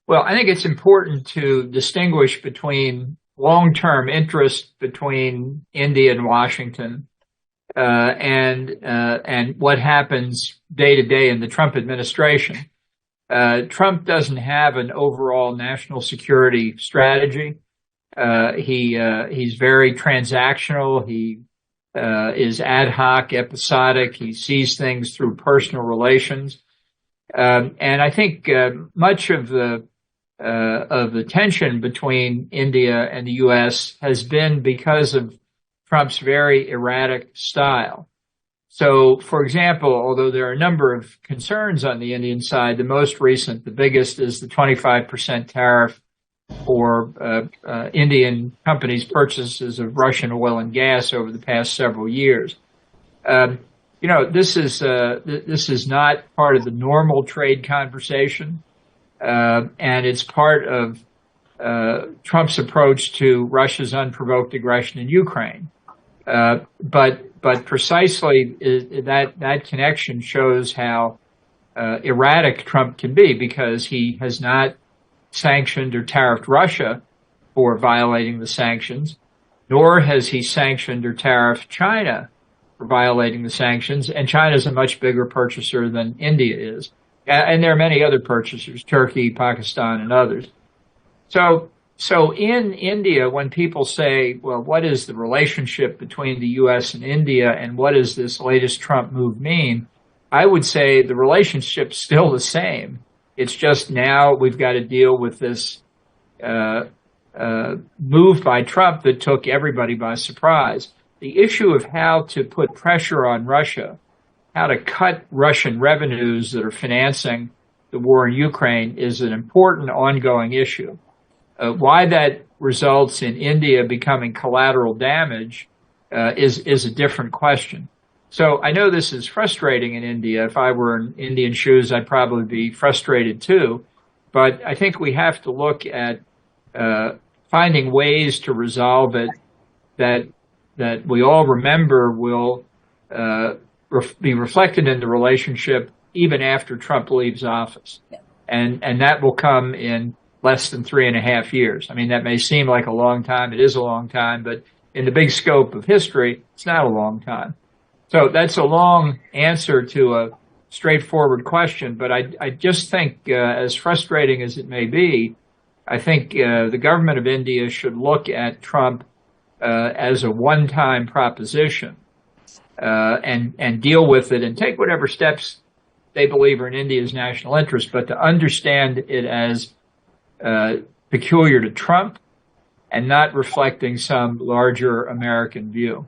Well, I think it's important to distinguish between long-term interest between India and Washington and what happens day to day in the Trump administration. Trump doesn't have an overall national security strategy. He's very transactional. He is ad hoc, episodic. He sees things through personal relations. And I think much of the tension between India and the U.S. has been because of Trump's very erratic style. So, for example, although there are a number of concerns on the Indian side, the most recent, the biggest, is the 25% tariff for Indian companies' purchases of Russian oil and gas over the past several years. This is not part of the normal trade conversation, and it's part of Trump's approach to Russia's unprovoked aggression in Ukraine. But precisely that connection shows how erratic Trump can be, because he has not sanctioned or tariffed Russia for violating the sanctions, nor has he sanctioned or tariffed China for violating the sanctions. And China is a much bigger purchaser than India is. And there are many other purchasers, Turkey, Pakistan, and others. So in India, when people say, well, what is the relationship between the U.S. and India, and what does this latest Trump move mean? I would say the relationship's still the same. It's just now we've got to deal with this move by Trump that took everybody by surprise. The issue of how to put pressure on Russia, how to cut Russian revenues that are financing the war in Ukraine, is an important ongoing issue. Why that results in India becoming collateral damage is a different question. So I know this is frustrating in India. If I were in Indian shoes, I'd probably be frustrated too. But I think we have to look at finding ways to resolve it that we all remember will be reflected in the relationship even after Trump leaves office. Yeah. And that will come in less than 3.5 years. I mean, that may seem like a long time. It is a long time, but in the big scope of history, it's not a long time. So that's a long answer to a straightforward question, but I just think, as frustrating as it may be, I think the government of India should look at Trump as a one-time proposition and deal with it and take whatever steps they believe are in India's national interest, but to understand it as peculiar to Trump and not reflecting some larger American view.